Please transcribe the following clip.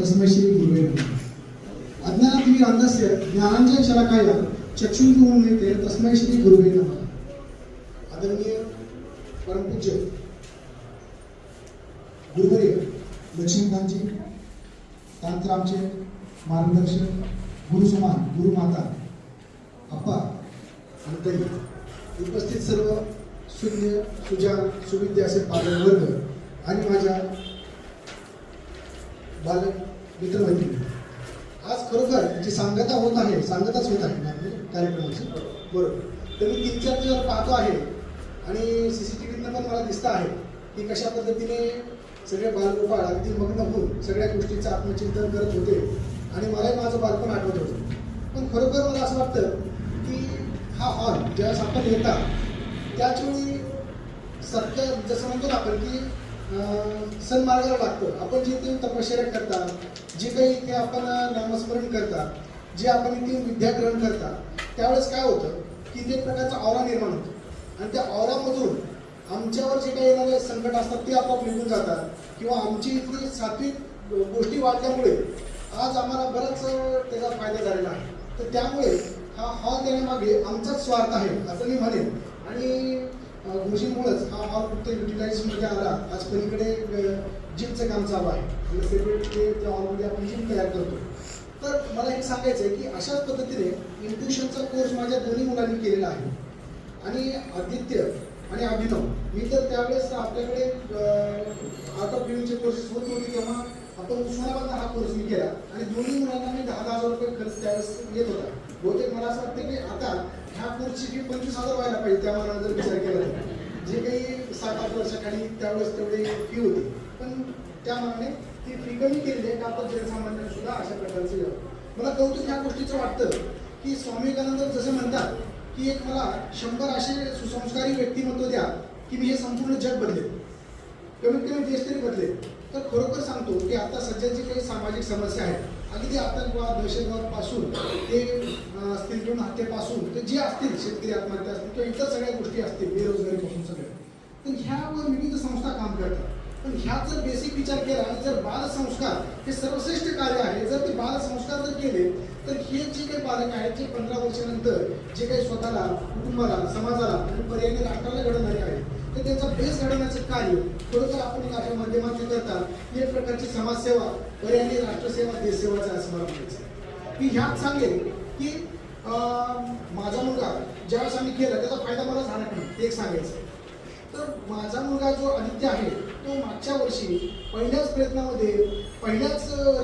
तस्मै श्री गुरुवे नमः. अज्ञानात अंधस्य ज्ञानांजन शलाकाय चक्षुर्विमीलिते तस्मै श्री गुरुवे नमः. आदरणीय परमपूज्य गुरुवर्य लक्ष्मीकांतजी, तांत्रामचे मार्गदर्शक, गुरुसमान गुरुमाता अप्पा आणि ताई, उपस्थित सर्व शून्य सुजान सुविद्य असे पालकवर्ग आणि माझ्या बालक मित्रमैत्रिणी, आज खरोखर जी सांगताच होत आहे ना कार्यक्रमाची, बरोबर. तर मी 3-4 दिवस पाहतो आहे आणि CCTVतनं पण मला दिसतं आहे की कशा पद्धतीने सगळे बालगोपाळ अगदी मग्न होऊन सगळ्या गोष्टीचं आत्मचिंतन करत होते आणि मलाही माझं बालपण आठवत होतं. पण खरोखर मला असं वाटतं की हा हॉल ज्यावेळेस आपण येतात त्याचवेळी सत्य, जसं म्हणतो ना आपण की सन्मार्गाला लागतं. आपण जे ते तपश्चर्या करता, जे काही इथे आपण नामस्मरण करता, जे आपण इथे विद्याग्रहण करता, त्यावेळेस काय होतं की ते प्रकारचा ऑरा निर्माण होतो आणि त्या ऑरामधून आमच्यावर जे काही येणारे संकट असतात ते आपोआप निघून जातात किंवा आमची इथली सात्विक गोष्टी वाढल्यामुळे आज आम्हाला बराच त्याचा फायदा झालेला आहे. तर त्यामुळे हा हॉल देण्यामागे आमचाच स्वार्थ आहे असं मी म्हणेन. आणि गोष्टीमुळेच हा हॉल फक्त युटिलाइजमध्ये आला. आज पलीकडे जिमचं काम चालू आहे आणि सेपरेट त्या हॉलमध्ये आपण जिम तयार करतो. तर मला एक सांगायचं आहे की अशाच पद्धतीने इंट्युशनचा कोर्स माझ्या दोन्ही मुलांनी केलेला आहे. आणि आदित्य आणि अभिनव, मी तर त्यावेळेस आपल्याकडे आर्ट ऑफ लिव्हिंगचे कोर्सेस होत होते तेव्हा आपण उस्मानाबादला हा कोर्स मी केला आणि दोन्ही मुलांना मी 10,000 रुपये खर्च त्यावेळेस येत होता. बहुतेक मला असं वाटतं की आता ह्या कोर्सची फी 25,000 व्हायला पाहिजे. त्या मनाला जर विचार केला तर जे काही 7-8 वर्षाखाली त्यावेळेस तेवढी फी होती, पण त्या मनाने ती फी कमी केली आहे का आपण जनसामान्यांना सुद्धा अशा प्रकारचे मला कौतुक ह्या गोष्टीचं वाटतं की स्वामी विवेकानंद जसं म्हणतात की एक मला 100 असे सुसंस्कारी व्यक्तिमत्व द्या की मी हे संपूर्ण जग बदले, कमीत कमी देश तरी बदले. तर खरोखर सांगतो की आता सध्या जी काही सामाजिक समस्या आहेत, अगदी आतंकवाद दहशतवादपासून ते स्त्रीभ्रूण हत्येपासून ते जे असतील, शेतकरी आत्महत्या असतील किंवा इतर सगळ्या गोष्टी असतील, बेरोजगारीपासून सगळ्या, तर ह्यावर विविध संस्था काम करतात. पण ह्या जर बेसिक विचार केला आणि जर बालसंस्कार हे सर्वश्रेष्ठ कार्य आहे, जर ते बालसंस्कार जर केले तर हे जे काही बालक आहेत जे 15 वर्षानंतर जे काही स्वतःला, कुटुंबाला, समाजाला आणि पर्यायी राष्ट्राला घडवणारे आहेत, तर त्यांचा बेस घडवण्याचं कार्य खरोखर आपण एक अशा माध्यमातून करतात एक प्रकारची समाजसेवा, पर्यायी राष्ट्रसेवा, देशसेवाच आहे असं मला म्हणायचं. मी ह्याच सांगेन की माझा मुलगा ज्यावेळेस आम्ही केला त्याचा फायदा मला झाला नाही, एक सांगायचं. तर माझा मुलगा जो आदित्य आहे तो मागच्या वर्षी पहिल्याच प्रयत्नामध्ये पहिल्याच